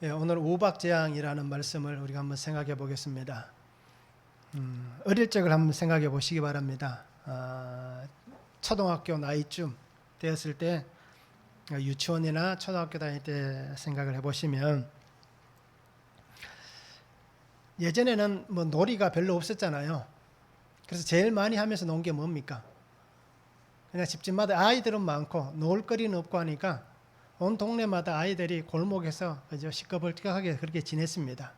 예, 오늘 우박재앙이라는 말씀을 우리가 한번 생각해 보겠습니다. 어릴 적을 한번 생각해 보시기 바랍니다. 초등학교 나이쯤 되었을 때 유치원이나 초등학교 다닐 때 생각을 해보시면 예전에는 뭐 놀이가 별로 없었잖아요. 그래서 제일 많이 하면서 논 게 뭡니까? 그냥 집집마다 아이들은 많고 놀 거리는 없고 하니까 온 동네마다 아이들이 골목에서 시끌벅적하게 그렇게 지냈습니다.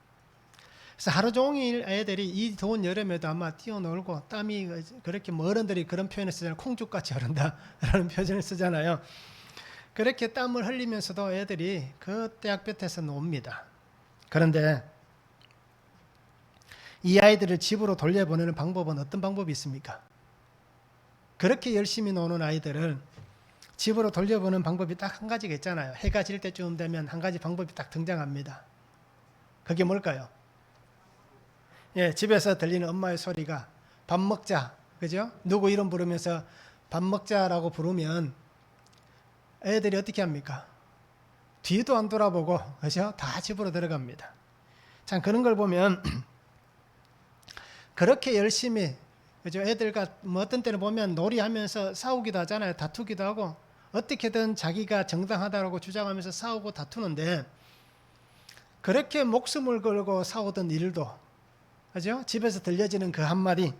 그래서 하루 종일 애들이 이 더운 여름에도 아마 뛰어놀고 땀이 그렇게 뭐 어른들이 그런 표현을 쓰잖아요. 콩죽같이 흐른다라는 표현을 쓰잖아요. 그렇게 땀을 흘리면서도 애들이 그 떼약볕에서 놉니다. 그런데 이 아이들을 집으로 돌려보내는 방법은 어떤 방법이 있습니까? 그렇게 열심히 노는 아이들을 집으로 돌려보는 방법이 딱 한 가지가 있잖아요. 해가 질 때쯤 되면 한 가지 방법이 딱 등장합니다. 그게 뭘까요? 예, 집에서 들리는 엄마의 소리가 밥 먹자, 그죠? 누구 이름 부르면서 밥 먹자라고 부르면 애들이 어떻게 합니까? 뒤도 안 돌아보고, 그죠? 다 집으로 들어갑니다. 참 그런 걸 보면 그렇게 열심히, 그죠? 애들과 뭐 어떤 때는 보면 놀이하면서 싸우기도 하잖아요. 다투기도 하고 어떻게든 자기가 정당하다고 주장하면서 싸우고 다투는데 그렇게 목숨을 걸고 싸우던 일도, 그죠? 집에서 들려지는 그 한마디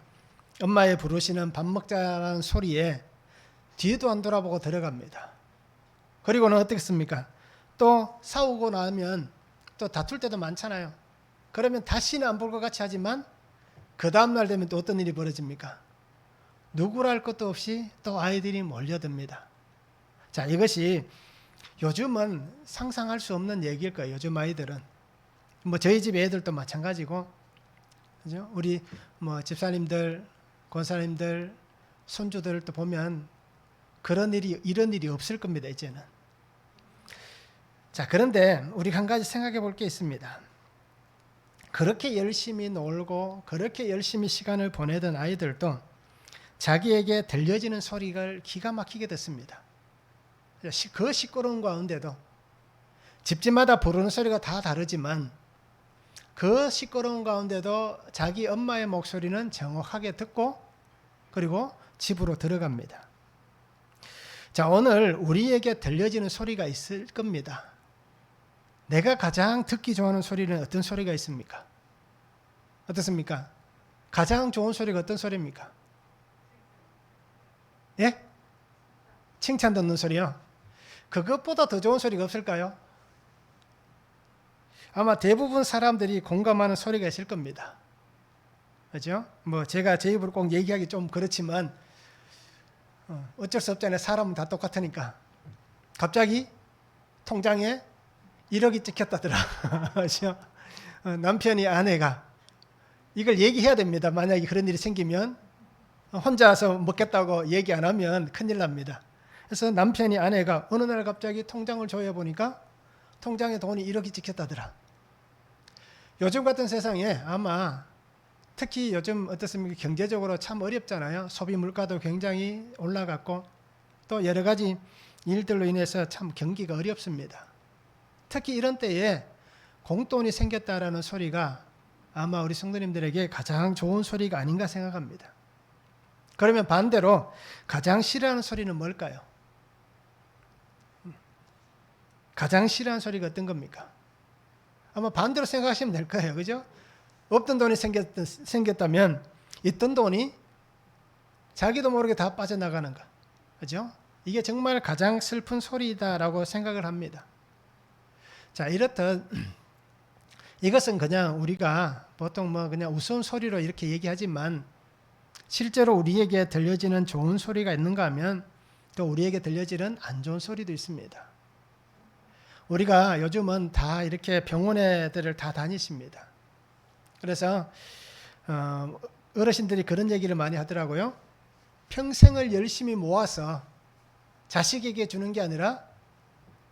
엄마의 부르시는 밥 먹자라는 소리에 뒤도 안 돌아보고 들어갑니다. 그리고는 어떻겠습니까? 또 싸우고 나면 또 다툴 때도 많잖아요. 그러면 다시는 안 볼 것 같이 하지만 그 다음날 되면 또 어떤 일이 벌어집니까? 누구라 할 것도 없이 또 아이들이 몰려듭니다. 자, 이것이 요즘은 상상할 수 없는 얘기일 거예요. 요즘 아이들은. 뭐 저희 집 애들도 마찬가지고, 그죠? 우리 뭐 집사님들, 권사님들, 손주들도 보면 이런 일이 없을 겁니다, 이제는. 자, 그런데 우리가 한 가지 생각해 볼 게 있습니다. 그렇게 열심히 놀고 그렇게 열심히 시간을 보내던 아이들도 자기에게 들려지는 소리가 기가 막히게 듣습니다. 그 시끄러운 가운데도 집집마다 부르는 소리가 다 다르지만 그 시끄러운 가운데도 자기 엄마의 목소리는 정확하게 듣고 그리고 집으로 들어갑니다. 자, 오늘 우리에게 들려지는 소리가 있을 겁니다. 내가 가장 듣기 좋아하는 소리는 어떤 소리가 있습니까? 어떻습니까? 가장 좋은 소리가 어떤 소리입니까? 예? 칭찬 듣는 소리요? 그것보다 더 좋은 소리가 없을까요? 아마 대부분 사람들이 공감하는 소리가 있을 겁니다. 그죠? 뭐 제가 제 입으로 꼭 얘기하기 좀 그렇지만 어쩔 수 없잖아요. 사람은 다 똑같으니까. 갑자기 통장에 1억이 찍혔다더라. 그죠? 남편이 아내가 이걸 얘기해야 됩니다. 만약에 그런 일이 생기면 혼자서 먹겠다고 얘기 안 하면 큰일 납니다. 그래서 남편이 아내가 어느 날 갑자기 통장을 조회해보니까 통장에 돈이 1억이 찍혔다더라. 요즘 같은 세상에 아마 특히 요즘 어떻습니까? 경제적으로 참 어렵잖아요. 소비 물가도 굉장히 올라갔고 또 여러 가지 일들로 인해서 참 경기가 어렵습니다. 특히 이런 때에 공돈이 생겼다라는 소리가 아마 우리 성도님들에게 가장 좋은 소리가 아닌가 생각합니다. 그러면 반대로 가장 싫어하는 소리는 뭘까요? 가장 싫어하는 소리가 어떤 겁니까? 아마 반대로 생각하시면 될 거예요. 그죠? 없던 돈이 생겼다면 있던 돈이 자기도 모르게 다 빠져나가는 것. 그죠? 이게 정말 가장 슬픈 소리다라고 생각을 합니다. 자, 이렇듯 이것은 그냥 우리가 보통 뭐 그냥 우스운 소리로 이렇게 얘기하지만 실제로 우리에게 들려지는 좋은 소리가 있는가 하면 또 우리에게 들려지는 안 좋은 소리도 있습니다. 우리가 요즘은 다 이렇게 병원에들을 다 다니십니다. 그래서 어르신들이 그런 얘기를 많이 하더라고요. 평생을 열심히 모아서 자식에게 주는 게 아니라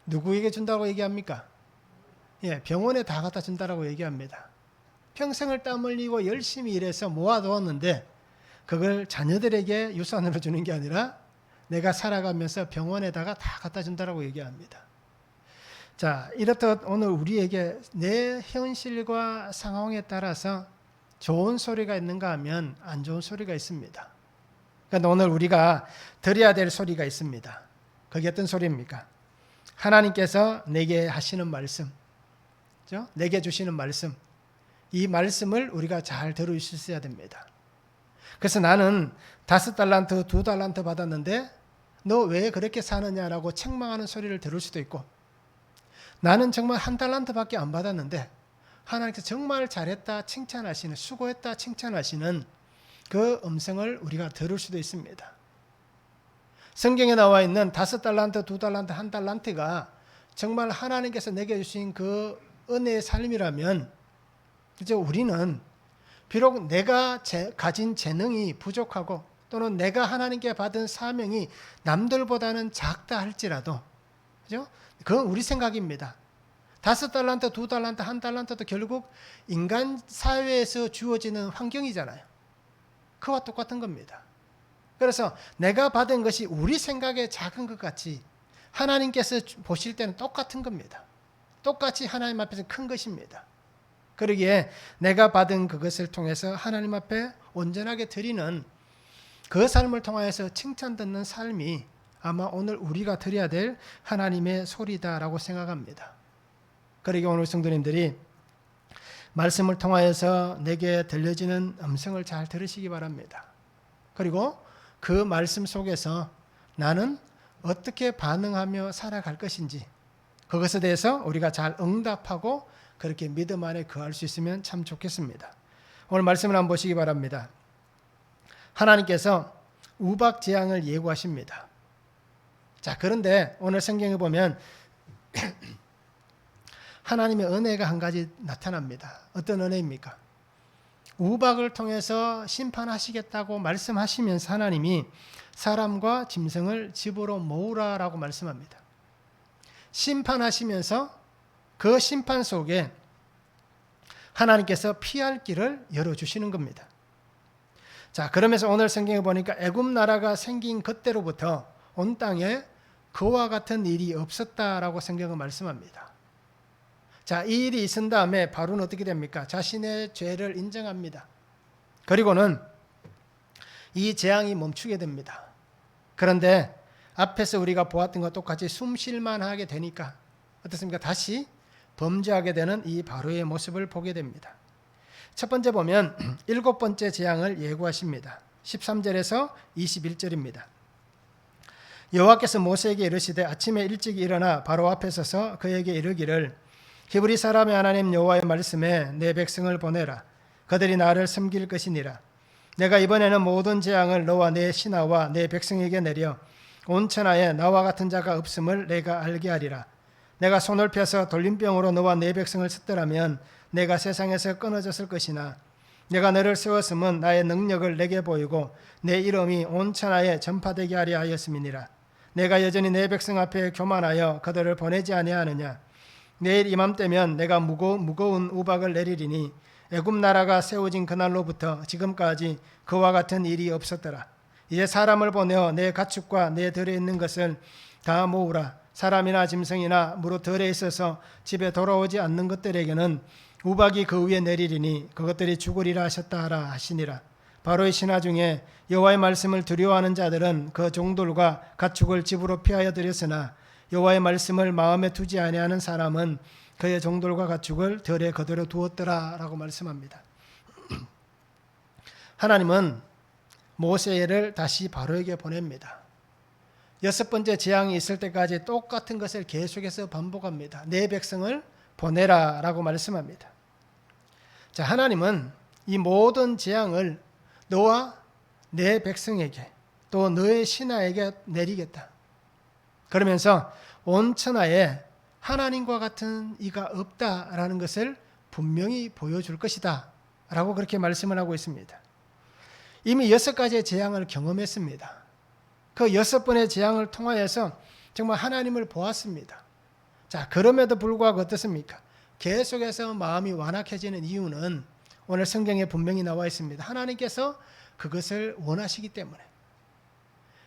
누구에게 준다고 얘기합니까? 예, 병원에 다 갖다 준다라고 얘기합니다. 평생을 땀 흘리고 열심히 일해서 모아두었는데 그걸 자녀들에게 유산으로 주는 게 아니라 내가 살아가면서 병원에다가 다 갖다 준다라고 얘기합니다. 자, 이렇듯 오늘 우리에게 내 현실과 상황에 따라서 좋은 소리가 있는가 하면 안 좋은 소리가 있습니다. 그러니까 오늘 우리가 들어야 될 소리가 있습니다. 그게 어떤 소리입니까? 하나님께서 내게 하시는 말씀, 그렇죠? 내게 주시는 말씀, 이 말씀을 우리가 잘 들을 수 있어야 됩니다. 그래서 나는 5달란트, 2달란트 받았는데 너 왜 그렇게 사느냐라고 책망하는 소리를 들을 수도 있고, 나는 정말 1달란트밖에 안 받았는데 하나님께서 정말 잘했다 칭찬하시는, 수고했다 칭찬하시는 그 음성을 우리가 들을 수도 있습니다. 성경에 나와 있는 5달란트, 2달란트, 1달란트가 정말 하나님께서 내게 주신 그 은혜의 삶이라면, 이제 우리는 비록 내가 가진 재능이 부족하고 또는 내가 하나님께 받은 사명이 남들보다는 작다 할지라도, 그죠? 그건 우리 생각입니다. 5달란트, 2달란트, 1달란트도 결국 인간 사회에서 주어지는 환경이잖아요. 그와 똑같은 겁니다. 그래서 내가 받은 것이 우리 생각에 작은 것 같이 하나님께서 보실 때는 똑같은 겁니다. 똑같이 하나님 앞에서 큰 것입니다. 그러기에 내가 받은 그것을 통해서 하나님 앞에 온전하게 드리는 그 삶을 통하여서 칭찬 듣는 삶이 아마 오늘 우리가 드려야 될 하나님의 소리다라고 생각합니다. 그러기에 오늘 성도님들이 말씀을 통하여서 내게 들려지는 음성을 잘 들으시기 바랍니다. 그리고 그 말씀 속에서 나는 어떻게 반응하며 살아갈 것인지, 그것에 대해서 우리가 잘 응답하고 그렇게 믿음 안에 거할 수 있으면 참 좋겠습니다. 오늘 말씀을 한번 보시기 바랍니다. 하나님께서 우박재앙을 예고하십니다. 자, 그런데 오늘 성경에 보면 하나님의 은혜가 한 가지 나타납니다. 어떤 은혜입니까? 우박을 통해서 심판하시겠다고 말씀하시면서 하나님이 사람과 짐승을 집으로 모으라라고 말씀합니다. 심판하시면서 그 심판 속에 하나님께서 피할 길을 열어주시는 겁니다. 자, 그러면서 오늘 성경에 보니까 애굽 나라가 생긴 그때로부터 온 땅에 그와 같은 일이 없었다라고 성경은 말씀합니다. 자, 이 일이 있은 다음에 바로는 어떻게 됩니까? 자신의 죄를 인정합니다. 그리고는 이 재앙이 멈추게 됩니다. 그런데 앞에서 우리가 보았던 것과 똑같이 숨쉴만 하게 되니까 어떻습니까? 다시 범죄하게 되는 이 바로의 모습을 보게 됩니다. 첫 번째 보면 7번째 재앙을 예고하십니다. 13절에서 21절입니다. 여호와께서 모세에게 이르시되 아침에 일찍 일어나 바로 앞에 서서 그에게 이르기를 히브리 사람의 하나님 여호와의 말씀에 내 백성을 보내라. 그들이 나를 섬길 것이니라. 내가 이번에는 모든 재앙을 너와 내 신하와 내 백성에게 내려 온 천하에 나와 같은 자가 없음을 내가 알게 하리라. 내가 손을 펴서 돌림병으로 너와 내 백성을 쳤더라면 내가 세상에서 끊어졌을 것이나 내가 너를 세웠음은 나의 능력을 내게 보이고 내 이름이 온 천하에 전파되게 하려 하였음이니라. 내가 여전히 내 백성 앞에 교만하여 그들을 보내지 아니하느냐. 내일 이맘때면 내가 무거운 우박을 내리리니 애굽 나라가 세워진 그날로부터 지금까지 그와 같은 일이 없었더라. 이제 사람을 보내어 내 가축과 내 들에 있는 것을 다 모으라. 사람이나 짐승이나 무릇 들에 있어서 집에 돌아오지 않는 것들에게는 우박이 그 위에 내리리니 그것들이 죽으리라 하셨다 하라 하시니라. 바로의 신하 중에 여호와의 말씀을 두려워하는 자들은 그 종들과 가축을 집으로 피하여 들였으나 여호와의 말씀을 마음에 두지 아니하는 사람은 그의 종들과 가축을 들에 거두려 두었더라라고 말씀합니다. 하나님은 모세를 다시 바로에게 보냅니다. 6번째 재앙이 있을 때까지 똑같은 것을 계속해서 반복합니다. 내 백성을 보내라라고 말씀합니다. 자, 하나님은 이 모든 재앙을 너와 내 백성에게 또 너의 신하에게 내리겠다. 그러면서 온 천하에 하나님과 같은 이가 없다라는 것을 분명히 보여줄 것이다 라고 그렇게 말씀을 하고 있습니다. 이미 6가지의 재앙을 경험했습니다. 그 6번의 재앙을 통하여서 정말 하나님을 보았습니다. 자, 그럼에도 불구하고 어떻습니까? 계속해서 마음이 완악해지는 이유는 오늘 성경에 분명히 나와 있습니다. 하나님께서 그것을 원하시기 때문에.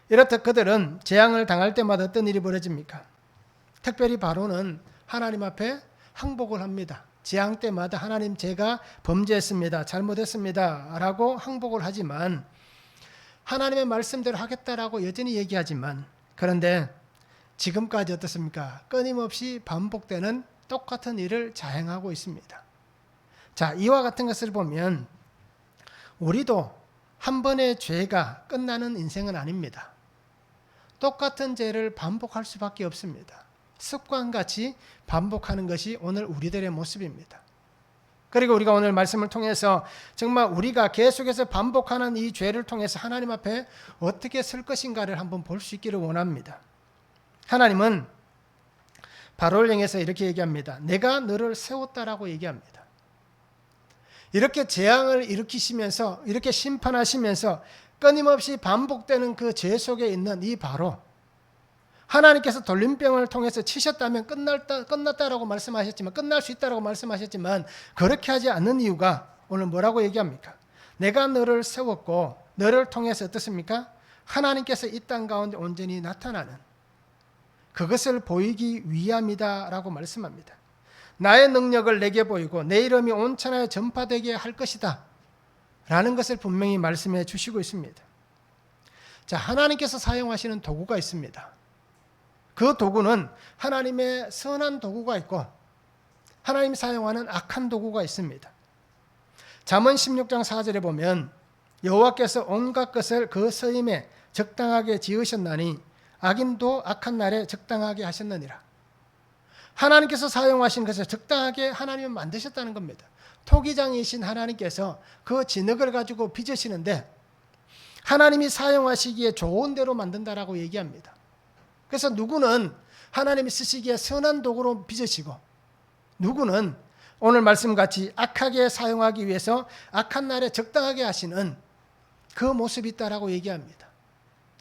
이렇듯 그들은 재앙을 당할 때마다 어떤 일이 벌어집니까? 특별히 바로는 하나님 앞에 항복을 합니다. 재앙 때마다 하나님 제가 범죄했습니다. 잘못했습니다. 라고 항복을 하지만 하나님의 말씀대로 하겠다라고 여전히 얘기하지만 그런데 지금까지 어떻습니까? 끊임없이 반복되는 똑같은 일을 자행하고 있습니다. 자, 이와 같은 것을 보면 우리도 한 번의 죄가 끝나는 인생은 아닙니다. 똑같은 죄를 반복할 수밖에 없습니다. 습관같이 반복하는 것이 오늘 우리들의 모습입니다. 그리고 우리가 오늘 말씀을 통해서 정말 우리가 계속해서 반복하는 이 죄를 통해서 하나님 앞에 어떻게 설 것인가를 한번 볼 수 있기를 원합니다. 하나님은 바로를 향해서 이렇게 얘기합니다. 내가 너를 세웠다라고 얘기합니다. 이렇게 재앙을 일으키시면서 이렇게 심판하시면서 끊임없이 반복되는 그 죄 속에 있는 이 바로, 하나님께서 돌림병을 통해서 치셨다면 끝났다라고 말씀하셨지만, 끝날 수 있다라고 말씀하셨지만 그렇게 하지 않는 이유가 오늘 뭐라고 얘기합니까? 내가 너를 세웠고 너를 통해서 어떻습니까? 하나님께서 이 땅 가운데 온전히 나타나는 그것을 보이기 위함이다라고 말씀합니다. 나의 능력을 내게 보이고 내 이름이 온 천하에 전파되게 할 것이다 라는 것을 분명히 말씀해 주시고 있습니다. 자, 하나님께서 사용하시는 도구가 있습니다. 그 도구는 하나님의 선한 도구가 있고 하나님이 사용하는 악한 도구가 있습니다. 잠언 16장 4절에 보면 여호와께서 온갖 것을 그 서임에 적당하게 지으셨나니 악인도 악한 날에 적당하게 하셨느니라. 하나님께서 사용하신 것을 적당하게 하나님은 만드셨다는 겁니다. 토기장이신 하나님께서 그 진흙을 가지고 빚으시는데 하나님이 사용하시기에 좋은 대로 만든다라고 얘기합니다. 그래서 누구는 하나님이 쓰시기에 선한 도구로 빚으시고 누구는 오늘 말씀같이 악하게 사용하기 위해서 악한 날에 적당하게 하시는 그 모습이 있다라고 얘기합니다.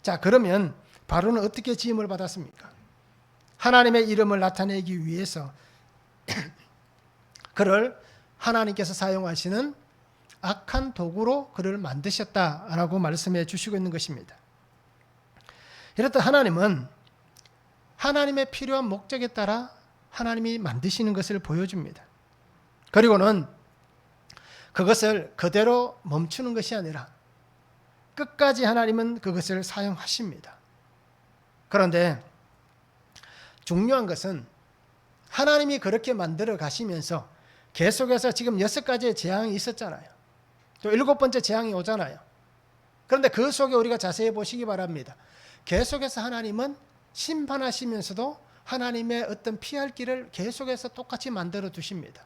자, 그러면 바로는 어떻게 지음을 받았습니까? 하나님의 이름을 나타내기 위해서 그를 하나님께서 사용하시는 악한 도구로 그를 만드셨다라고 말씀해 주시고 있는 것입니다. 이렇듯 하나님은 하나님의 필요한 목적에 따라 하나님이 만드시는 것을 보여줍니다. 그리고는 그것을 그대로 멈추는 것이 아니라 끝까지 하나님은 그것을 사용하십니다. 그런데 중요한 것은 하나님이 그렇게 만들어 가시면서 계속해서 지금 6가지의 재앙이 있었잖아요. 또 7번째 재앙이 오잖아요. 그런데 그 속에 우리가 자세히 보시기 바랍니다. 계속해서 하나님은 심판하시면서도 하나님의 어떤 피할 길을 계속해서 똑같이 만들어 두십니다.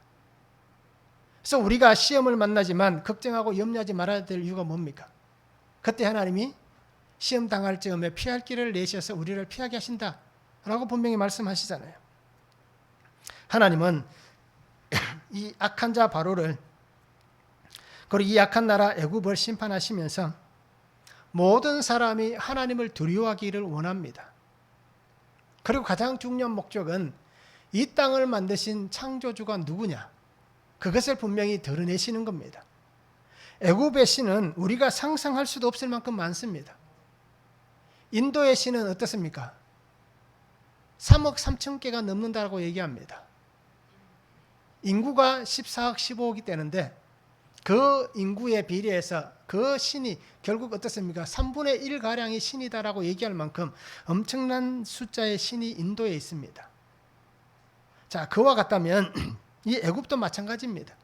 그래서 우리가 시험을 만나지만 걱정하고 염려하지 말아야 될 이유가 뭡니까? 그때 하나님이 시험 당할 즈음에 피할 길을 내셔서 우리를 피하게 하신다 라고 분명히 말씀하시잖아요. 하나님은 이 악한 자 바로를 그리고 이 악한 나라 애굽을 심판하시면서 모든 사람이 하나님을 두려워하기를 원합니다. 그리고 가장 중요한 목적은 이 땅을 만드신 창조주가 누구냐, 그것을 분명히 드러내시는 겁니다. 애굽의 신은 우리가 상상할 수도 없을 만큼 많습니다. 인도의 신은 어떻습니까? 3억 3천 개가 넘는다고 얘기합니다. 인구가 14억 15억이 되는데 그 인구에 비례해서 그 신이 결국 어떻습니까? 3분의 1가량이 신이다라고 얘기할 만큼 엄청난 숫자의 신이 인도에 있습니다. 자, 그와 같다면 이 애굽도 마찬가지입니다.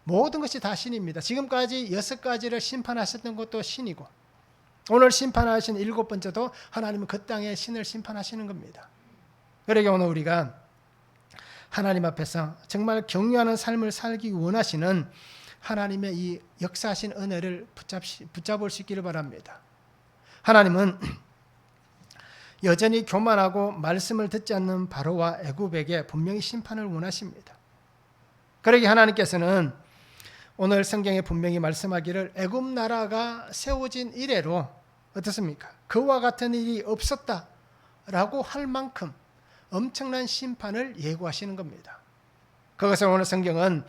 모든 것이 다 신입니다. 지금까지 6가지를 심판하셨던 것도 신이고 오늘 심판하신 7번째도 하나님은 그 땅의 신을 심판하시는 겁니다. 그러니까 오늘 우리가 하나님 앞에서 정말 경유하는 삶을 살기 원하시는 하나님의 이 역사하신 은혜를 붙잡을 수 있기를 바랍니다. 하나님은 여전히 교만하고 말씀을 듣지 않는 바로와 애굽에게 분명히 심판을 원하십니다. 그러기 하나님께서는 오늘 성경에 분명히 말씀하기를 애굽 나라가 세워진 이래로 어떻습니까? 그와 같은 일이 없었다라고 할 만큼 엄청난 심판을 예고하시는 겁니다. 그것을 오늘 성경은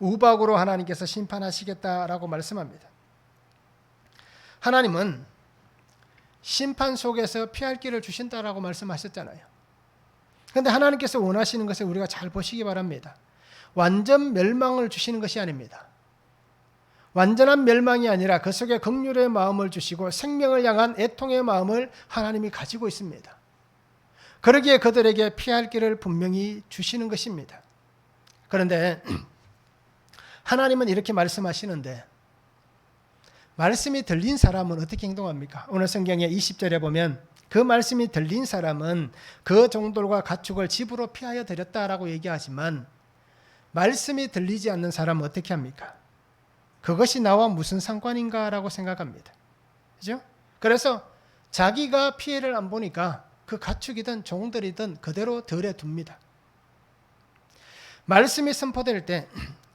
우박으로 하나님께서 심판하시겠다라고 말씀합니다. 하나님은 심판 속에서 피할 길을 주신다라고 말씀하셨잖아요. 그런데 하나님께서 원하시는 것을 우리가 잘 보시기 바랍니다. 완전 멸망을 주시는 것이 아닙니다. 완전한 멸망이 아니라 그 속에 긍휼의 마음을 주시고 생명을 향한 애통의 마음을 하나님이 가지고 있습니다. 그러기에 그들에게 피할 길을 분명히 주시는 것입니다. 그런데 하나님은 이렇게 말씀하시는데 말씀이 들린 사람은 어떻게 행동합니까? 오늘 성경의 20절에 보면 그 말씀이 들린 사람은 그 종들과 가축을 집으로 피하여 드렸다라고 얘기하지만 말씀이 들리지 않는 사람은 어떻게 합니까? 그것이 나와 무슨 상관인가라고 생각합니다. 그죠? 그래서 자기가 피해를 안 보니까 그 가축이든 종들이든 그대로 덜에 둡니다. 말씀이 선포될 때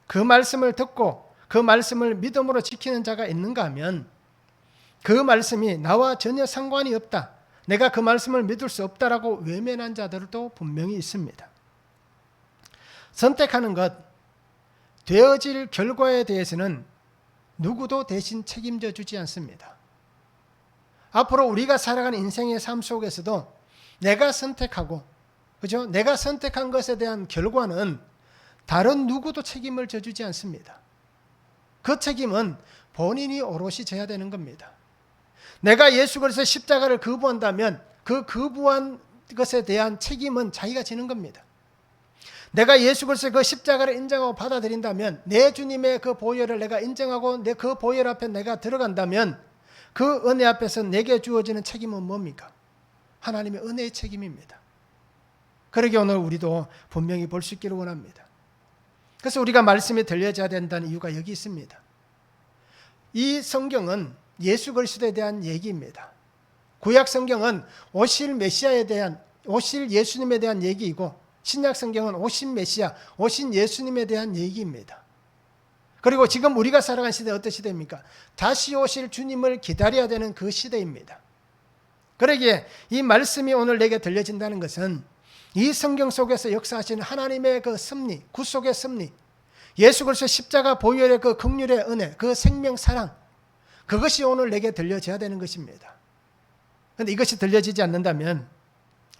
그 말씀을 듣고 그 말씀을 믿음으로 지키는 자가 있는가 하면 그 말씀이 나와 전혀 상관이 없다, 내가 그 말씀을 믿을 수 없다라고 외면한 자들도 분명히 있습니다. 선택하는 것, 되어질 결과에 대해서는 누구도 대신 책임져 주지 않습니다. 앞으로 우리가 살아가는 인생의 삶 속에서도 내가 선택하고, 그죠? 내가 선택한 것에 대한 결과는 다른 누구도 책임을 져주지 않습니다. 그 책임은 본인이 오롯이 져야 되는 겁니다. 내가 예수 그리스도의 십자가를 거부한다면 그 거부한 것에 대한 책임은 자기가 지는 겁니다. 내가 예수 그리스도의 그 십자가를 인정하고 받아들인다면, 내 주님의 그 보혈을 내가 인정하고 내 그 보혈 앞에 내가 들어간다면 그 은혜 앞에서 내게 주어지는 책임은 뭡니까? 하나님의 은혜의 책임입니다. 그러기에 오늘 우리도 분명히 볼 수 있기를 원합니다. 그래서 우리가 말씀이 들려져야 된다는 이유가 여기 있습니다. 이 성경은 예수 그리스도에 대한 얘기입니다. 구약 성경은 오실 메시아에 대한, 오실 예수님에 대한 얘기이고, 신약 성경은 오신 메시아, 오신 예수님에 대한 얘기입니다. 그리고 지금 우리가 살아가는 시대는 어떤 시대입니까? 다시 오실 주님을 기다려야 되는 그 시대입니다. 그러기에 이 말씀이 오늘 내게 들려진다는 것은 이 성경 속에서 역사하시는 하나님의 그 섭리, 구속의 섭리, 예수 그리스도 십자가 보혈의 그 긍휼의 은혜, 그 생명 사랑, 그것이 오늘 내게 들려져야 되는 것입니다. 그런데 이것이 들려지지 않는다면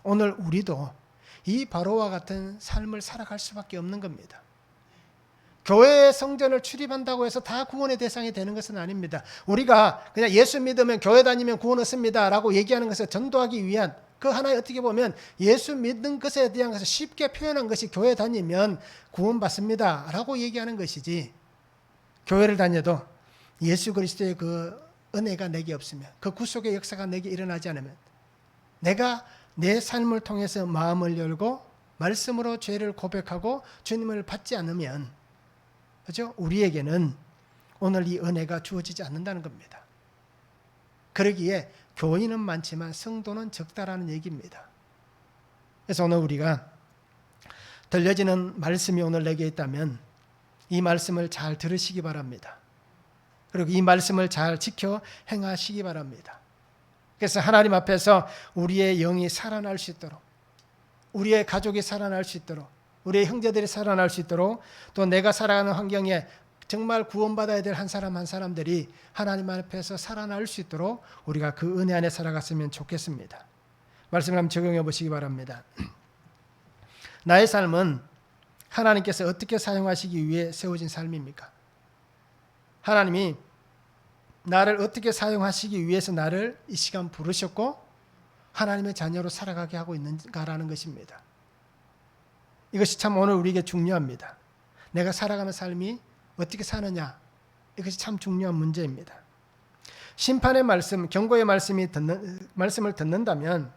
오늘 우리도 이 바로와 같은 삶을 살아갈 수밖에 없는 겁니다. 교회의 성전을 출입한다고 해서 다 구원의 대상이 되는 것은 아닙니다. 우리가 그냥 예수 믿으면 교회 다니면 구원 얻습니다 라고 얘기하는 것을 전도하기 위한 그 하나의, 어떻게 보면 예수 믿는 것에 대한 것을 쉽게 표현한 것이 교회 다니면 구원받습니다 라고 얘기하는 것이지, 교회를 다녀도 예수 그리스도의 그 은혜가 내게 없으면, 그 구속의 역사가 내게 일어나지 않으면, 내가 내 삶을 통해서 마음을 열고 말씀으로 죄를 고백하고 주님을 받지 않으면, 그렇죠? 우리에게는 오늘 이 은혜가 주어지지 않는다는 겁니다. 그러기에 교인은 많지만 성도는 적다라는 얘기입니다. 그래서 오늘 우리가 들려지는 말씀이 오늘 내게 있다면 이 말씀을 잘 들으시기 바랍니다. 그리고 이 말씀을 잘 지켜 행하시기 바랍니다. 그래서 하나님 앞에서 우리의 영이 살아날 수 있도록, 우리의 가족이 살아날 수 있도록, 우리의 형제들이 살아날 수 있도록, 또 내가 살아가는 환경에 정말 구원받아야 될 한 사람 한 사람들이 하나님 앞에서 살아날 수 있도록 우리가 그 은혜 안에 살아갔으면 좋겠습니다. 말씀을 한번 적용해 보시기 바랍니다. 나의 삶은 하나님께서 어떻게 사용하시기 위해 세워진 삶입니까? 하나님이 나를 어떻게 사용하시기 위해서 나를 이 시간 부르셨고 하나님의 자녀로 살아가게 하고 있는가라는 것입니다. 이것이 참 오늘 우리에게 중요합니다. 내가 살아가는 삶이 어떻게 사느냐, 이것이 참 중요한 문제입니다. 심판의 말씀, 경고의 말씀을 듣는다면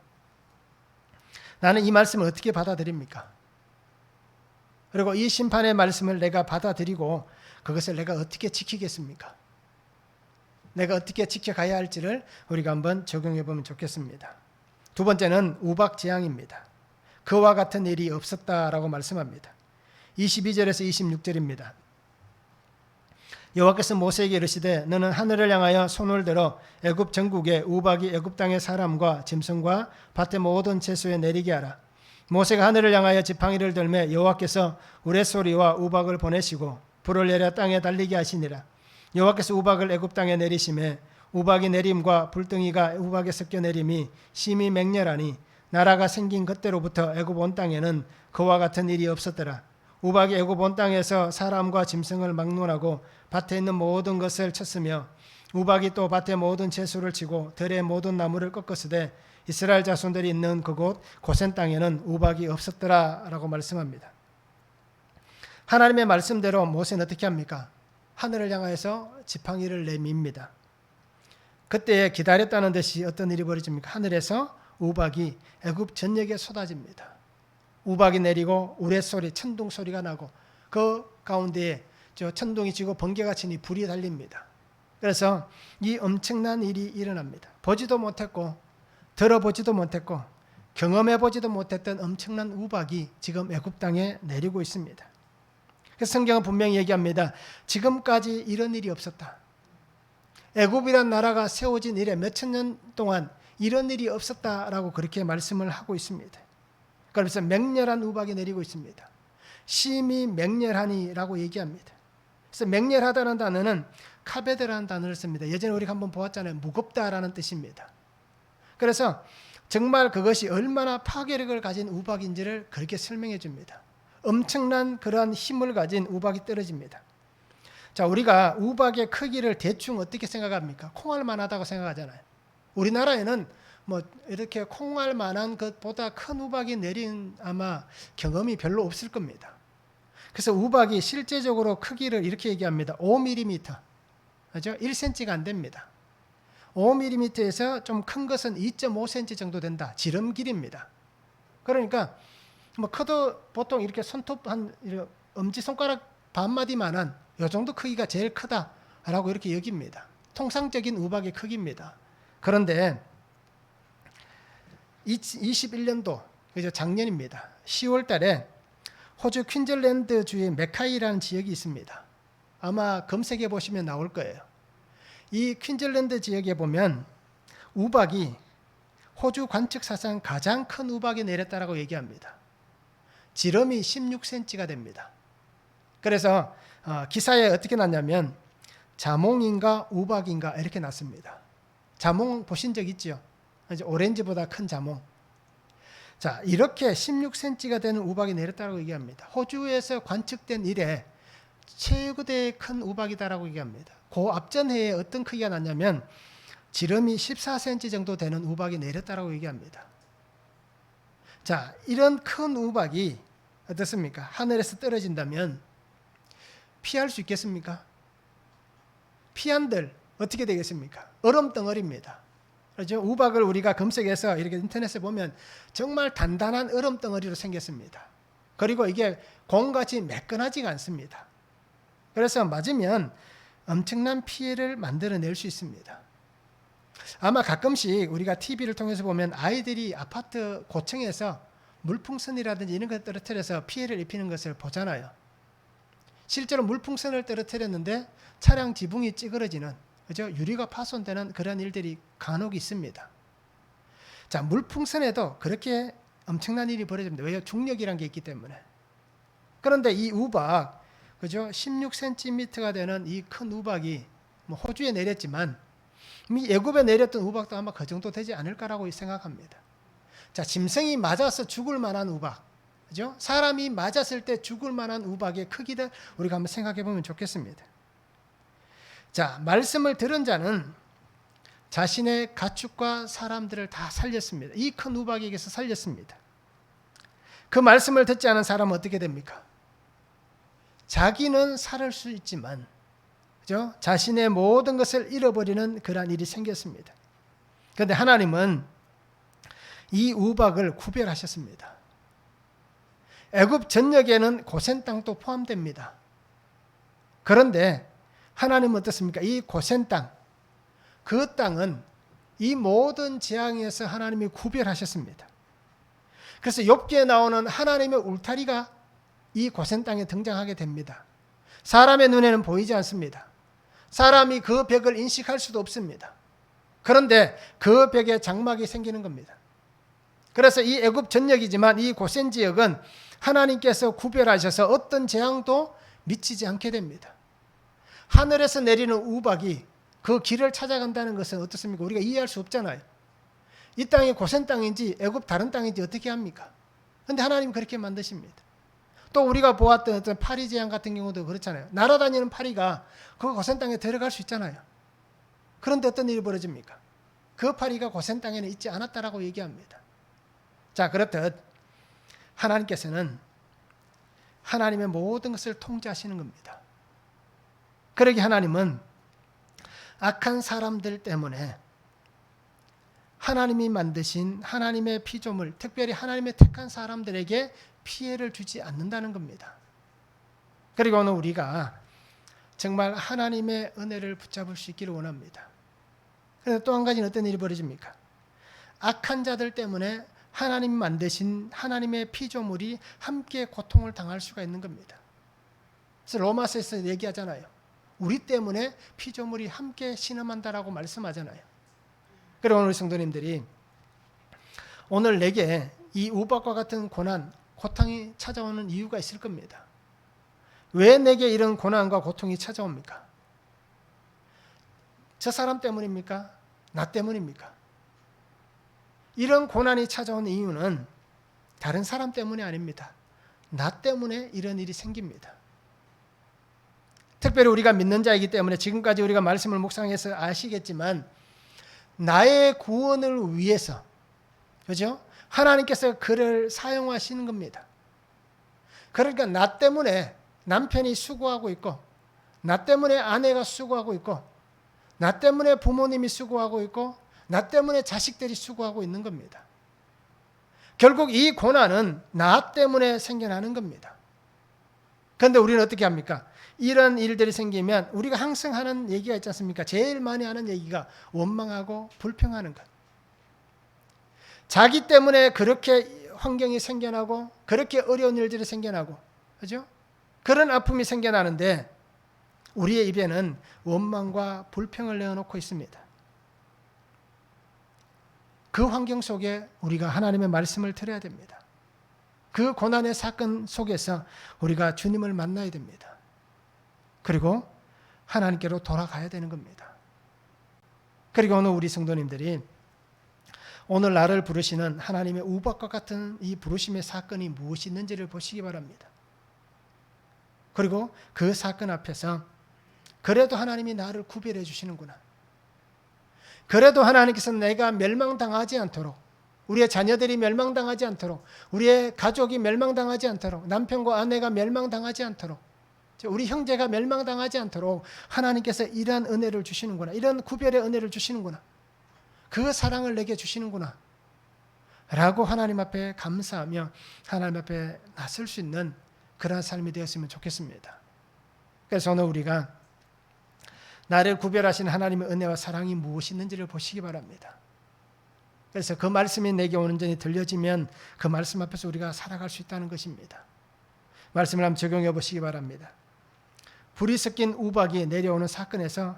나는 이 말씀을 어떻게 받아들입니까? 그리고 이 심판의 말씀을 내가 받아들이고 그것을 내가 어떻게 지키겠습니까? 내가 어떻게 지켜가야 할지를 우리가 한번 적용해 보면 좋겠습니다. 두 번째는 우박재앙입니다. 그와 같은 일이 없었다라고 말씀합니다. 22절에서 26절입니다. 여호와께서 모세에게 이르시되 너는 하늘을 향하여 손을 들어 애굽 전국에 우박이 애굽 땅의 사람과 짐승과 밭의 모든 채소에 내리게 하라. 모세가 하늘을 향하여 지팡이를 들매 여호와께서 우레소리와 우박을 보내시고 불을 내려 땅에 달리게 하시니라. 여호와께서 우박을 애굽 땅에 내리심에 우박이 내림과 불덩이가 우박에 섞여 내림이 심히 맹렬하니 나라가 생긴 그때로부터 애굽 온 땅에는 그와 같은 일이 없었더라. 우박이 애굽 온 땅에서 사람과 짐승을 막론하고 밭에 있는 모든 것을 쳤으며 우박이 또 밭의 모든 채소를 치고 들의 모든 나무를 꺾었으되 이스라엘 자손들이 있는 그곳 고센 땅에는 우박이 없었더라라고 말씀합니다. 하나님의 말씀대로 모세는 어떻게 합니까? 하늘을 향하여서 지팡이를 내밉니다. 그때 기다렸다는 듯이 어떤 일이 벌어집니까? 하늘에서 우박이 애굽 전역에 쏟아집니다. 우박이 내리고 우레소리, 천둥 소리가 나고 그 가운데에 저 천둥이 지고 번개가 치니 불이 달립니다. 그래서 이 엄청난 일이 일어납니다. 보지도 못했고 들어보지도 못했고 경험해보지도 못했던 엄청난 우박이 지금 애굽 땅에 내리고 있습니다. 그래서 성경은 분명히 얘기합니다. 지금까지 이런 일이 없었다. 애굽이란 나라가 세워진 이래 몇천 년 동안 이런 일이 없었다라고 그렇게 말씀을 하고 있습니다. 그래서 맹렬한 우박이 내리고 있습니다. 심히 맹렬하니라고 얘기합니다. 그래서 맹렬하다는 단어는 카베드라는 단어를 씁니다. 예전에 우리가 한번 보았잖아요. 무겁다라는 뜻입니다. 그래서 정말 그것이 얼마나 파괴력을 가진 우박인지를 그렇게 설명해 줍니다. 엄청난 그러한 힘을 가진 우박이 떨어집니다. 자, 우리가 우박의 크기를 대충 어떻게 생각합니까? 콩알만하다고 생각하잖아요. 우리나라에는 뭐 이렇게 콩알만한 것보다 큰 우박이 내린 아마 경험이 별로 없을 겁니다. 그래서 우박이 실제적으로 크기를 이렇게 얘기합니다. 5mm, 그죠? 1cm가 안 됩니다. 5mm에서 좀 큰 것은 2.5cm 정도 된다. 지름 길이입니다. 그러니까 뭐 커도 보통 이렇게 손톱 한 엄지 손가락 반마디만한 이 정도 크기가 제일 크다라고 이렇게 여깁니다. 통상적인 우박의 크기입니다. 그런데 21년도 그죠? 작년입니다. 10월 달에 호주 퀸즐랜드 주의 메카이라는 지역이 있습니다. 아마 검색해 보시면 나올 거예요. 이 퀸즐랜드 지역에 보면 우박이 호주 관측사상 가장 큰 우박이 내렸다라고 얘기합니다. 지름이 16cm가 됩니다. 그래서 기사에 어떻게 났냐면 자몽인가 우박인가 이렇게 났습니다. 자몽 보신 적 있죠? 오렌지보다 큰 자몽. 자, 이렇게 16cm가 되는 우박이 내렸다고 얘기합니다. 호주에서 관측된 이래 최고대 큰 우박이다라고 얘기합니다. 그 앞전 해에 어떤 크기가 났냐면 지름이 14cm 정도 되는 우박이 내렸다라고 얘기합니다. 자, 이런 큰 우박이 어떻습니까? 하늘에서 떨어진다면 피할 수 있겠습니까? 피한들 어떻게 되겠습니까? 얼음 덩어리입니다. 그렇죠? 우박을 우리가 검색해서 이렇게 인터넷에 보면 정말 단단한 얼음 덩어리로 생겼습니다. 그리고 이게 공같이 매끈하지가 않습니다. 그래서 맞으면 엄청난 피해를 만들어낼 수 있습니다. 아마 가끔씩 우리가 TV를 통해서 보면 아이들이 아파트 고층에서 물풍선이라든지 이런 걸 떨어뜨려서 피해를 입히는 것을 보잖아요. 실제로 물풍선을 떨어뜨렸는데 차량 지붕이 찌그러지는, 그죠? 유리가 파손되는 그런 일들이 간혹 있습니다. 자, 물풍선에도 그렇게 엄청난 일이 벌어집니다. 왜요? 중력이란 게 있기 때문에. 그런데 이 우박, 그죠? 16cm가 되는 이 큰 우박이 뭐 호주에 내렸지만 애굽에 내렸던 우박도 아마 그 정도 되지 않을까라고 생각합니다. 자, 짐승이 맞아서 죽을 만한 우박, 그죠? 사람이 맞았을 때 죽을 만한 우박의 크기를 우리가 한번 생각해 보면 좋겠습니다. 자, 말씀을 들은 자는 자신의 가축과 사람들을 다 살렸습니다. 이 큰 우박에게서 살렸습니다. 그 말씀을 듣지 않은 사람은 어떻게 됩니까? 자기는 살 수 있지만, 그죠? 자신의 모든 것을 잃어버리는 그러한 일이 생겼습니다. 그런데 하나님은 이 우박을 구별하셨습니다. 애굽 전역에는 고센 땅도 포함됩니다. 그런데 하나님은 어떻습니까? 이 고센 땅, 그 땅은 이 모든 재앙에서 하나님이 구별하셨습니다. 그래서 욥기에 나오는 하나님의 울타리가 이 고센 땅에 등장하게 됩니다. 사람의 눈에는 보이지 않습니다. 사람이 그 벽을 인식할 수도 없습니다. 그런데 그 벽에 장막이 생기는 겁니다. 그래서 이 애굽 전역이지만 이 고센 지역은 하나님께서 구별하셔서 어떤 재앙도 미치지 않게 됩니다. 하늘에서 내리는 우박이 그 길을 찾아간다는 것은 어떻습니까? 우리가 이해할 수 없잖아요. 이 땅이 고센 땅인지 애굽 다른 땅인지 어떻게 합니까? 근데 하나님 그렇게 만드십니다. 또 우리가 보았던 어떤 파리 재앙 같은 경우도 그렇잖아요. 날아다니는 파리가 그 고센 땅에 들어갈 수 있잖아요. 그런데 어떤 일이 벌어집니까? 그 파리가 고센 땅에는 있지 않았다라고 얘기합니다. 자, 그렇듯 하나님께서는 하나님의 모든 것을 통제하시는 겁니다. 그러기 하나님은 악한 사람들 때문에 하나님이 만드신 하나님의 피조물, 특별히 하나님의 택한 사람들에게 피해를 주지 않는다는 겁니다. 그리고 오늘 우리가 정말 하나님의 은혜를 붙잡을 수 있기를 원합니다. 그런데 또 한 가지는 어떤 일이 벌어집니까? 악한 자들 때문에 하나님이 만드신 하나님의 피조물이 함께 고통을 당할 수가 있는 겁니다. 그래서 로마서에서 얘기하잖아요. 우리 때문에 피조물이 함께 신음한다라고 말씀하잖아요. 그리고 오늘 성도님들이 오늘 내게 이 우박과 같은 고난, 고통이 찾아오는 이유가 있을 겁니다. 왜 내게 이런 고난과 고통이 찾아옵니까? 저 사람 때문입니까? 나 때문입니까? 이런 고난이 찾아오는 이유는 다른 사람 때문이 아닙니다. 나 때문에 이런 일이 생깁니다. 특별히 우리가 믿는 자이기 때문에 지금까지 우리가 말씀을 묵상해서 아시겠지만 나의 구원을 위해서, 그죠? 하나님께서 그를 사용하시는 겁니다. 그러니까 나 때문에 남편이 수고하고 있고, 나 때문에 아내가 수고하고 있고, 나 때문에 부모님이 수고하고 있고, 나 때문에 자식들이 수고하고 있는 겁니다. 결국 이 고난은 나 때문에 생겨나는 겁니다. 그런데 우리는 어떻게 합니까? 이런 일들이 생기면 우리가 항상 하는 얘기가 있지 않습니까? 제일 많이 하는 얘기가 원망하고 불평하는 것. 자기 때문에 그렇게 환경이 생겨나고 그렇게 어려운 일들이 생겨나고, 그죠? 그런 아픔이 생겨나는데 우리의 입에는 원망과 불평을 내어놓고 있습니다. 그 환경 속에 우리가 하나님의 말씀을 들어야 됩니다. 그 고난의 사건 속에서 우리가 주님을 만나야 됩니다. 그리고 하나님께로 돌아가야 되는 겁니다. 그리고 오늘 우리 성도님들이 오늘 나를 부르시는 하나님의 우박과 같은 이 부르심의 사건이 무엇이 있는지를 보시기 바랍니다. 그리고 그 사건 앞에서 그래도 하나님이 나를 구별해 주시는구나. 그래도 하나님께서 내가 멸망당하지 않도록, 우리의 자녀들이 멸망당하지 않도록, 우리의 가족이 멸망당하지 않도록, 남편과 아내가 멸망당하지 않도록, 우리 형제가 멸망당하지 않도록 하나님께서 이러한 은혜를 주시는구나. 이런 구별의 은혜를 주시는구나. 그 사랑을 내게 주시는구나. 라고 하나님 앞에 감사하며 하나님 앞에 나설 수 있는 그러한 삶이 되었으면 좋겠습니다. 그래서 오늘 우리가 나를 구별하신 하나님의 은혜와 사랑이 무엇이 있는지를 보시기 바랍니다. 그래서 그 말씀이 내게 온전히 들려지면 그 말씀 앞에서 우리가 살아갈 수 있다는 것입니다. 말씀을 한번 적용해 보시기 바랍니다. 불이 섞인 우박이 내려오는 사건에서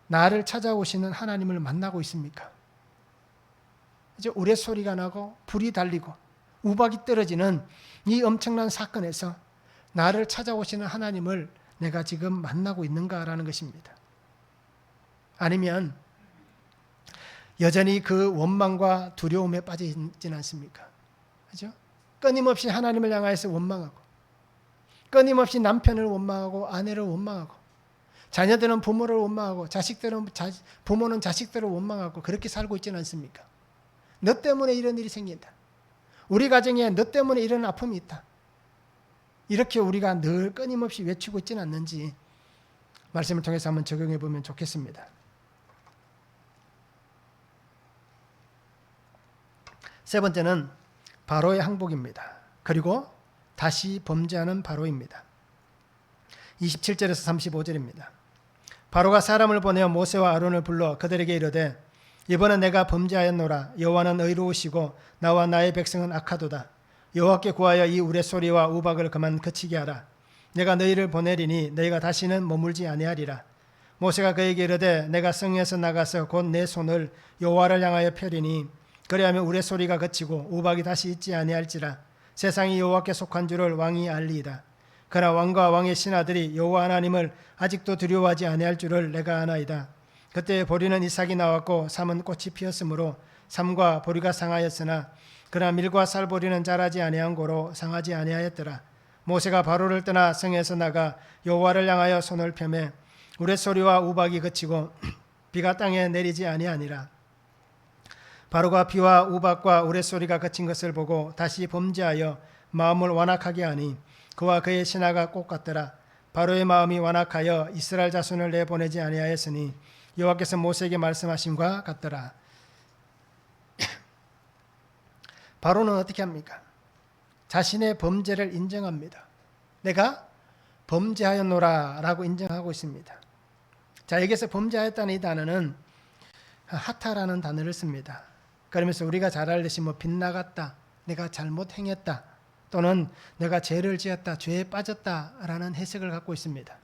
나를 찾아오시는 하나님을 만나고 있습니까? 이제 우레소리가 나고 불이 달리고 우박이 떨어지는 이 엄청난 사건에서 나를 찾아오시는 하나님을 내가 지금 만나고 있는가라는 것입니다. 아니면 여전히 그 원망과 두려움에 빠져 있지는 않습니까? 그죠? 끊임없이 하나님을 향하여서 원망하고, 끊임없이 남편을 원망하고, 아내를 원망하고, 자녀들은 부모를 원망하고, 부모는 자식들을 원망하고, 그렇게 살고 있지는 않습니까? 너 때문에 이런 일이 생긴다. 우리 가정에 너 때문에 이런 아픔이 있다. 이렇게 우리가 늘 끊임없이 외치고 있지는 않는지 말씀을 통해서 한번 적용해 보면 좋겠습니다. 세 번째는 바로의 항복입니다. 그리고 다시 범죄하는 바로입니다. 27절에서 35절입니다. 바로가 사람을 보내어 모세와 아론을 불러 그들에게 이르되 이번은 내가 범죄하였노라. 여호와는 의로우시고 나와 나의 백성은 악하도다. 여호와께 구하여 이 우레소리와 우박을 그만 그치게 하라. 내가 너희를 보내리니 너희가 다시는 머물지 아니하리라. 모세가 그에게 이르되 내가 성에서 나가서 곧 내 손을 여호와를 향하여 펴리니 그리하면 우레소리가 그치고 우박이 다시 있지 아니할지라. 세상이 여호와께 속한 줄을 왕이 알리이다. 그러나 왕과 왕의 신하들이 여호와 하나님을 아직도 두려워하지 아니할 줄을 내가 아나이다. 그때 보리는 이삭이 나왔고 삼은 꽃이 피었으므로 삶과 보리가 상하였으나 그러나 밀과 쌀보리는 자라지 아니한 고로 상하지 아니하였더라. 모세가 바로를 떠나 성에서 나가 여호와를 향하여 손을 펴매 우레소리와 우박이 그치고 비가 땅에 내리지 아니하니라. 바로가 비와 우박과 우레소리가 그친 것을 보고 다시 범죄하여 마음을 완악하게 하니 그와 그의 신하가 꼭 같더라. 바로의 마음이 완악하여 이스라엘 자손을 내보내지 아니하였으니 여호와께서 모세에게 말씀하심과 같더라. 바로는 어떻게 합니까? 자신의 범죄를 인정합니다. 내가 범죄하였노라 라고 인정하고 있습니다. 자, 여기서 범죄하였다는 이 단어는 하타라는 단어를 씁니다. 그러면서 우리가 잘 알듯이 빗나갔다, 내가 잘못 행했다, 또는 내가 죄를 지었다, 죄에 빠졌다라는 해석을 갖고 있습니다.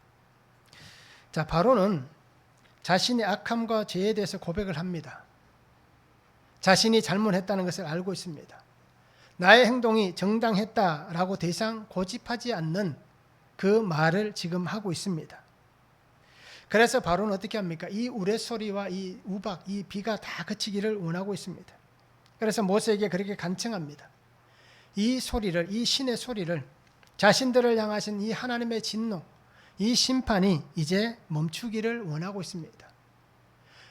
자, 바로는 자신의 악함과 죄에 대해서 고백을 합니다. 자신이 잘못했다는 것을 알고 있습니다. 나의 행동이 정당했다라고 더 이상 고집하지 않는 그 말을 지금 하고 있습니다. 그래서 바로는 어떻게 합니까? 이 우레소리와 이 우박, 이 비가 다 그치기를 원하고 있습니다. 그래서 모세에게 그렇게 간청합니다. 이 소리를, 이 신의 소리를, 자신들을 향하신 이 하나님의 진노, 이 심판이 이제 멈추기를 원하고 있습니다.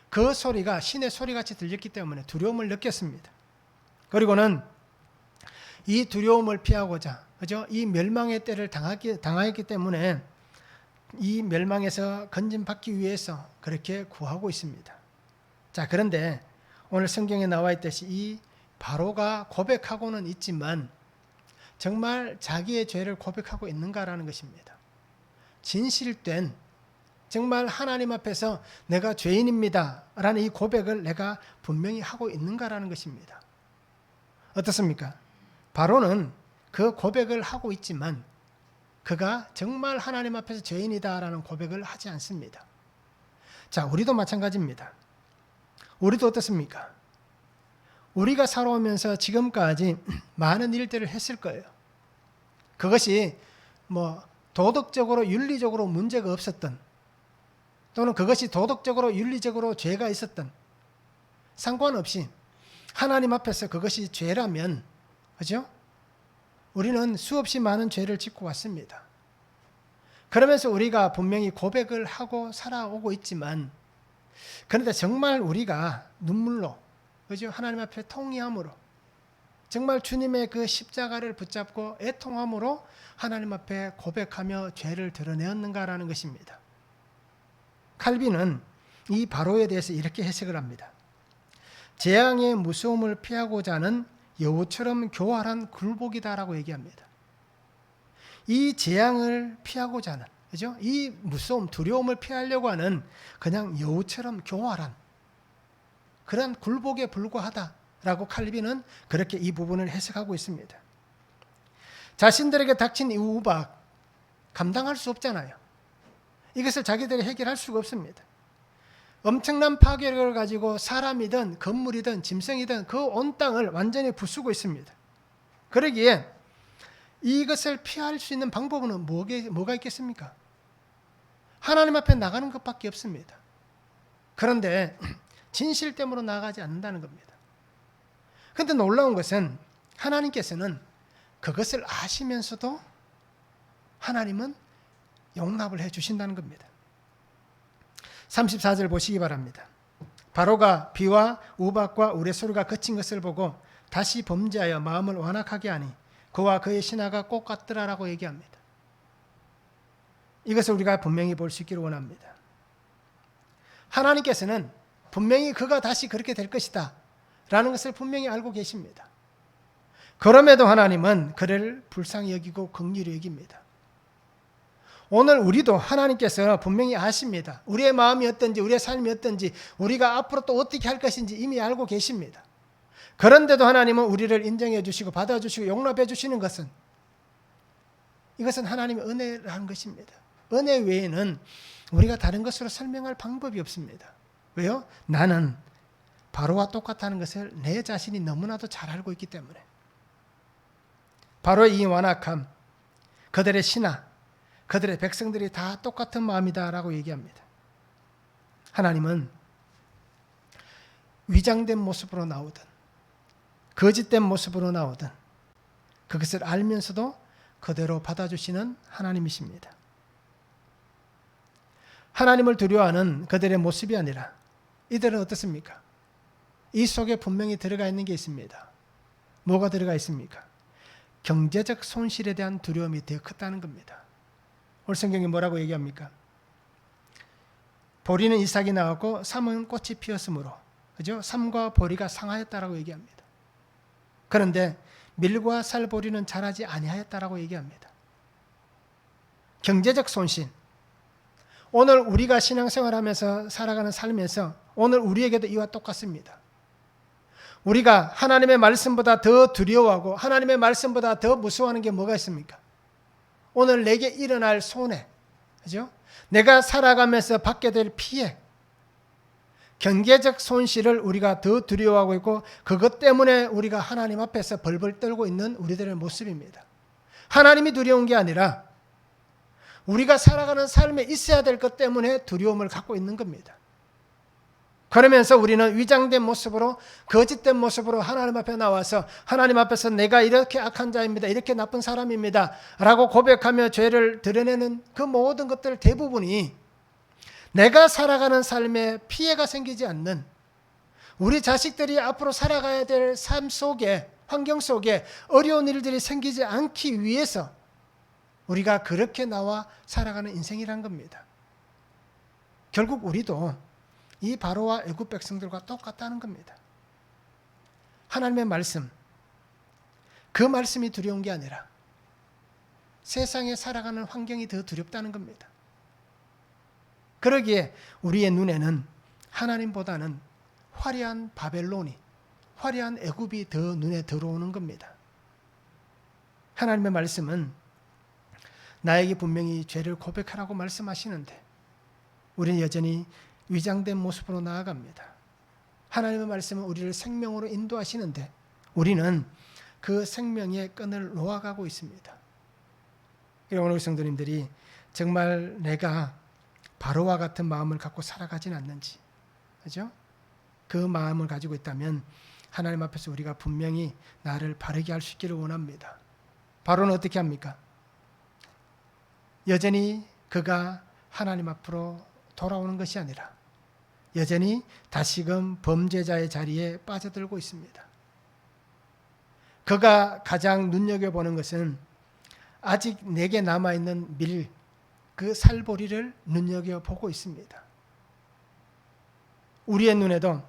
그 소리가 신의 소리같이 들렸기 때문에 두려움을 느꼈습니다. 그리고는 이 두려움을 피하고자, 그죠? 이 멸망의 때를 당하였기 때문에 이 멸망에서 건진받기 위해서 그렇게 구하고 있습니다. 자, 그런데 오늘 성경에 나와 있듯이 이 바로가 고백하고는 있지만 정말 자기의 죄를 고백하고 있는가라는 것입니다. 진실된, 정말 하나님 앞에서 내가 죄인입니다 라는 이 고백을 내가 분명히 하고 있는가라는 것입니다. 어떻습니까? 바로는 그 고백을 하고 있지만 그가 정말 하나님 앞에서 죄인이다라는 고백을 하지 않습니다. 자, 우리도 마찬가지입니다. 우리도 어떻습니까? 우리가 살아오면서 지금까지 많은 일들을 했을 거예요. 그것이 도덕적으로 윤리적으로 문제가 없었던, 또는 그것이 도덕적으로 윤리적으로 죄가 있었던, 상관없이 하나님 앞에서 그것이 죄라면, 그죠? 우리는 수없이 많은 죄를 짓고 왔습니다. 그러면서 우리가 분명히 고백을 하고 살아오고 있지만, 그런데 정말 우리가 눈물로, 그죠? 하나님 앞에 통회함으로, 정말 주님의 그 십자가를 붙잡고 애통함으로 하나님 앞에 고백하며 죄를 드러내었는가라는 것입니다. 칼빈은 이 바로에 대해서 이렇게 해석을 합니다. 재앙의 무서움을 피하고자 하는 여우처럼 교활한 굴복이다라고 얘기합니다. 이 재앙을 피하고자 하는, 그죠? 이 무서움, 두려움을 피하려고 하는 그냥 여우처럼 교활한 그런 굴복에 불과하다라고 칼빈은 그렇게 이 부분을 해석하고 있습니다. 자신들에게 닥친 이 우박 감당할 수 없잖아요. 이것을 자기들이 해결할 수가 없습니다. 엄청난 파괴력을 가지고 사람이든 건물이든 짐승이든 그 온 땅을 완전히 부수고 있습니다. 그러기에 이것을 피할 수 있는 방법은 뭐가 있겠습니까? 하나님 앞에 나가는 것밖에 없습니다. 그런데 진실됨으로 나가지 않는다는 겁니다. 그런데 놀라운 것은 하나님께서는 그것을 아시면서도 하나님은 용납을 해 주신다는 겁니다. 34절 보시기 바랍니다. 바로가 비와 우박과 우레소리가 그친 것을 보고 다시 범죄하여 마음을 완악하게 하니 그와 그의 신하가 꼭 같더라라고 얘기합니다. 이것을 우리가 분명히 볼 수 있기를 원합니다. 하나님께서는 분명히 그가 다시 그렇게 될 것이다 라는 것을 분명히 알고 계십니다. 그럼에도 하나님은 그를 불쌍히 여기고 긍휼히 여깁니다. 오늘 우리도 하나님께서 분명히 아십니다. 우리의 마음이 어떤지, 우리의 삶이 어떤지, 우리가 앞으로 또 어떻게 할 것인지 이미 알고 계십니다. 그런데도 하나님은 우리를 인정해 주시고 받아주시고 용납해 주시는 것은, 이것은 하나님의 은혜라는 것입니다. 은혜 외에는 우리가 다른 것으로 설명할 방법이 없습니다. 왜요? 나는 바로와 똑같다는 것을 내 자신이 너무나도 잘 알고 있기 때문에. 바로의 이 완악함, 그들의 신하, 그들의 백성들이 다 똑같은 마음이다라고 얘기합니다. 하나님은 위장된 모습으로 나오든 거짓된 모습으로 나오든 그것을 알면서도 그대로 받아주시는 하나님이십니다. 하나님을 두려워하는 그들의 모습이 아니라 이들은 어떻습니까? 이 속에 분명히 들어가 있는 게 있습니다. 뭐가 들어가 있습니까? 경제적 손실에 대한 두려움이 더 컸다는 겁니다. 오늘 성경이 뭐라고 얘기합니까? 보리는 이삭이 나왔고 삼은 꽃이 피었으므로, 그죠? 삼과 보리가 상하였다라고 얘기합니다. 그런데 밀과 살보리는 자라지 아니하였다라고 얘기합니다. 경제적 손실. 오늘 우리가 신앙생활하면서 살아가는 삶에서 오늘 우리에게도 이와 똑같습니다. 우리가 하나님의 말씀보다 더 두려워하고 하나님의 말씀보다 더 무서워하는 게 뭐가 있습니까? 오늘 내게 일어날 손해, 그죠? 내가 살아가면서 받게 될 피해, 경제적 손실을 우리가 더 두려워하고 있고 그것 때문에 우리가 하나님 앞에서 벌벌 떨고 있는 우리들의 모습입니다. 하나님이 두려운 게 아니라 우리가 살아가는 삶에 있어야 될 것 때문에 두려움을 갖고 있는 겁니다. 그러면서 우리는 위장된 모습으로, 거짓된 모습으로 하나님 앞에 나와서 하나님 앞에서 내가 이렇게 악한 자입니다, 이렇게 나쁜 사람입니다 라고 고백하며 죄를 드러내는 그 모든 것들 대부분이 내가 살아가는 삶에 피해가 생기지 않는, 우리 자식들이 앞으로 살아가야 될 삶 속에, 환경 속에 어려운 일들이 생기지 않기 위해서 우리가 그렇게 나와 살아가는 인생이란 겁니다. 결국 우리도 이 바로와 애굽 백성들과 똑같다는 겁니다. 하나님의 말씀, 그 말씀이 두려운 게 아니라 세상에 살아가는 환경이 더 두렵다는 겁니다. 그러기에 우리의 눈에는 하나님보다는 화려한 바벨론이, 화려한 애굽이 더 눈에 들어오는 겁니다. 하나님의 말씀은 나에게 분명히 죄를 고백하라고 말씀하시는데 우리는 여전히 위장된 모습으로 나아갑니다. 하나님의 말씀은 우리를 생명으로 인도하시는데 우리는 그 생명의 끈을 놓아가고 있습니다. 오늘 성도님들이 정말 내가 바로와 같은 마음을 갖고 살아가진 않는지, 그죠? 그 마음을 가지고 있다면 하나님 앞에서 우리가 분명히 나를 바르게 할 수 있기를 원합니다. 바로는 어떻게 합니까? 여전히 그가 하나님 앞으로 돌아오는 것이 아니라 여전히 다시금 범죄자의 자리에 빠져들고 있습니다. 그가 가장 눈여겨보는 것은 아직 내게 남아있는 밀, 그 살보리를 눈여겨보고 있습니다. 우리의 눈에도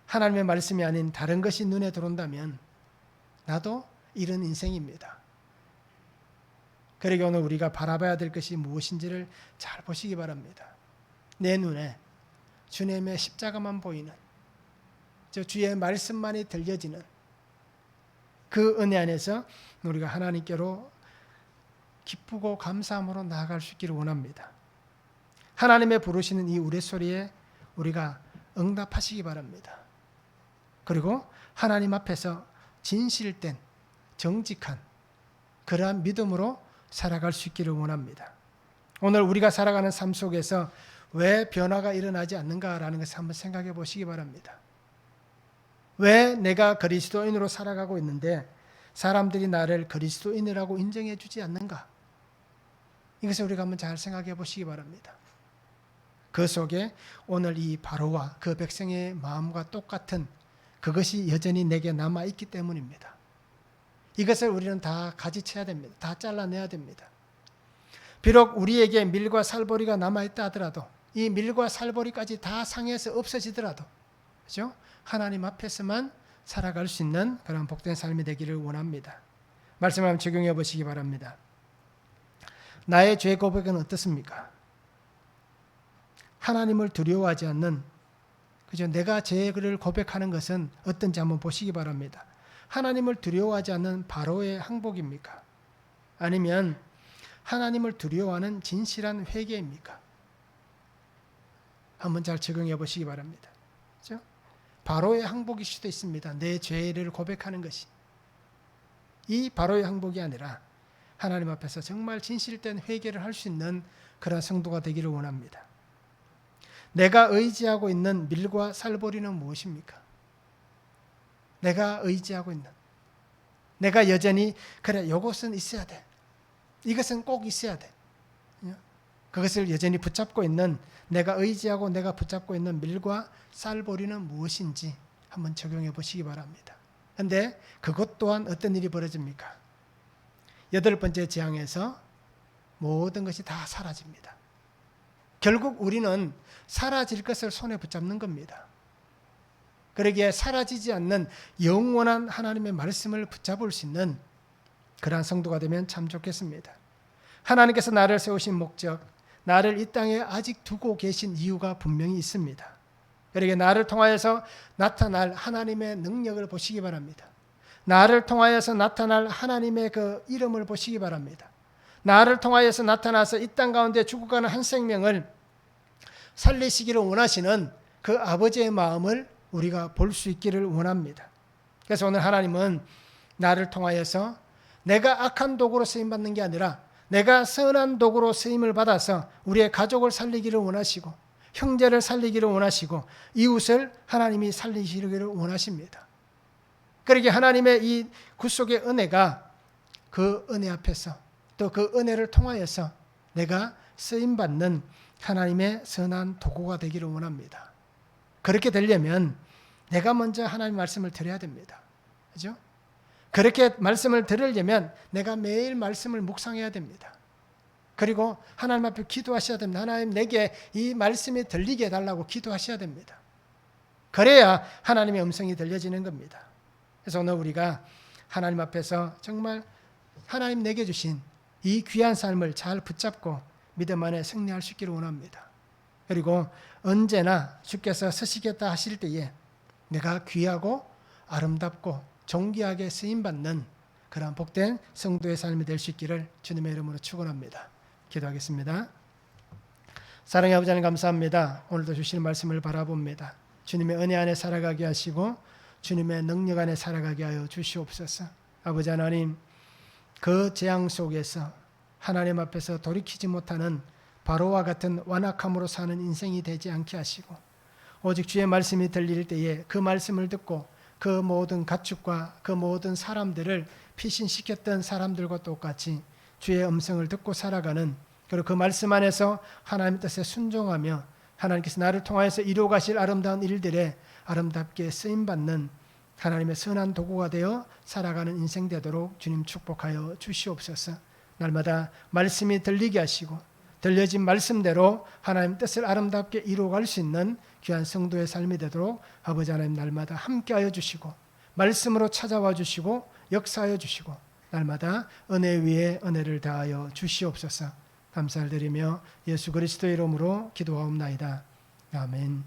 하나님의 말씀이 아닌 다른 것이 눈에 들어온다면 나도 이런 인생입니다. 그러기에 오늘 우리가 바라봐야 될 것이 무엇인지를 잘 보시기 바랍니다. 내 눈에 주님의 십자가만 보이는, 주의 말씀만이 들려지는 그 은혜 안에서 우리가 하나님께로 기쁘고 감사함으로 나아갈 수 있기를 원합니다. 하나님의 부르시는 이 우레소리에 우리가 응답하시기 바랍니다. 그리고 하나님 앞에서 진실된, 정직한 그러한 믿음으로 살아갈 수 있기를 원합니다. 오늘 우리가 살아가는 삶 속에서 왜 변화가 일어나지 않는가라는 것을 한번 생각해 보시기 바랍니다. 왜 내가 그리스도인으로 살아가고 있는데 사람들이 나를 그리스도인이라고 인정해 주지 않는가? 이것을 우리가 한번 잘 생각해 보시기 바랍니다. 그 속에 오늘 이 바로와 그 백성의 마음과 똑같은 그것이 여전히 내게 남아있기 때문입니다. 이것을 우리는 다 가지쳐야 됩니다. 다 잘라내야 됩니다. 비록 우리에게 밀과 살보리가 남아있다 하더라도 이 밀과 살보리까지 다 상해서 없어지더라도, 그죠? 하나님 앞에서만 살아갈 수 있는 그런 복된 삶이 되기를 원합니다. 말씀 한번 적용해 보시기 바랍니다. 나의 죄 고백은 어떻습니까? 하나님을 두려워하지 않는, 그죠? 내가 죄를 고백하는 것은 어떤지 한번 보시기 바랍니다. 하나님을 두려워하지 않는 바로의 항복입니까? 아니면 하나님을 두려워하는 진실한 회개입니까? 한번 잘 적용해 보시기 바랍니다. 그죠? 바로의 항복일 수도 있습니다. 내 죄를 고백하는 것이. 이 바로의 항복이 아니라 하나님 앞에서 정말 진실된 회개를 할 수 있는 그런 성도가 되기를 원합니다. 내가 의지하고 있는 밀과 살보리는 무엇입니까? 내가 의지하고 있는, 내가 여전히 그래 이것은 있어야 돼, 이것은 꼭 있어야 돼, 그것을 여전히 붙잡고 있는, 내가 의지하고 내가 붙잡고 있는 밀과 살보리는 무엇인지 한번 적용해 보시기 바랍니다. 그런데 그것 또한 어떤 일이 벌어집니까? 8번째 재앙에서 모든 것이 다 사라집니다. 결국 우리는 사라질 것을 손에 붙잡는 겁니다. 그러기에 사라지지 않는 영원한 하나님의 말씀을 붙잡을 수 있는 그러한 성도가 되면 참 좋겠습니다. 하나님께서 나를 세우신 목적, 나를 이 땅에 아직 두고 계신 이유가 분명히 있습니다. 그러기에 나를 통하여서 나타날 하나님의 능력을 보시기 바랍니다. 나를 통하여서 나타날 하나님의 그 이름을 보시기 바랍니다. 나를 통하여서 나타나서 이 땅 가운데 죽어가는 한 생명을 살리시기를 원하시는 그 아버지의 마음을 우리가 볼 수 있기를 원합니다. 그래서 오늘 하나님은 나를 통하여서 내가 악한 도구로 쓰임받는 게 아니라 내가 선한 도구로 쓰임을 받아서 우리의 가족을 살리기를 원하시고 형제를 살리기를 원하시고 이웃을 하나님이 살리시기를 원하십니다. 그러기에 하나님의 이 구속의 은혜가 그 은혜 앞에서 또 그 은혜를 통하여서 내가 쓰임받는 하나님의 선한 도구가 되기를 원합니다. 그렇게 되려면 내가 먼저 하나님 말씀을 들어야 됩니다. 그죠? 그렇게 말씀을 들으려면 내가 매일 말씀을 묵상해야 됩니다. 그리고 하나님 앞에 기도하셔야 됩니다. 하나님 내게 이 말씀이 들리게 해달라고 기도하셔야 됩니다. 그래야 하나님의 음성이 들려지는 겁니다. 그래서 오늘 우리가 하나님 앞에서 정말 하나님 내게 주신 이 귀한 삶을 잘 붙잡고 믿음 안에 승리할 수 있기를 원합니다. 그리고 언제나 주께서 서시겠다 하실 때에 내가 귀하고 아름답고 존귀하게 쓰임받는 그러한 복된 성도의 삶이 될 수 있기를 주님의 이름으로 축원합니다. 기도하겠습니다. 사랑의 아버지 하나님 감사합니다. 오늘도 주시는 말씀을 바라봅니다. 주님의 은혜 안에 살아가게 하시고 주님의 능력 안에 살아가게 하여 주시옵소서. 아버지 하나님, 그 재앙 속에서 하나님 앞에서 돌이키지 못하는 바로와 같은 완악함으로 사는 인생이 되지 않게 하시고 오직 주의 말씀이 들릴 때에 그 말씀을 듣고 그 모든 가축과 그 모든 사람들을 피신시켰던 사람들과 똑같이 주의 음성을 듣고 살아가는, 그리고 그 말씀 안에서 하나님의 뜻에 순종하며 하나님께서 나를 통하여서 이루어 가실 아름다운 일들에 아름답게 쓰임받는 하나님의 선한 도구가 되어 살아가는 인생 되도록 주님 축복하여 주시옵소서. 날마다 말씀이 들리게 하시고 들려진 말씀대로 하나님 뜻을 아름답게 이루어갈 수 있는 귀한 성도의 삶이 되도록 아버지 하나님 날마다 함께하여 주시고 말씀으로 찾아와 주시고 역사하여 주시고 날마다 은혜 위에 은혜를 다하여 주시옵소서. 감사를 드리며 예수 그리스도의 이름으로 기도하옵나이다. 아멘.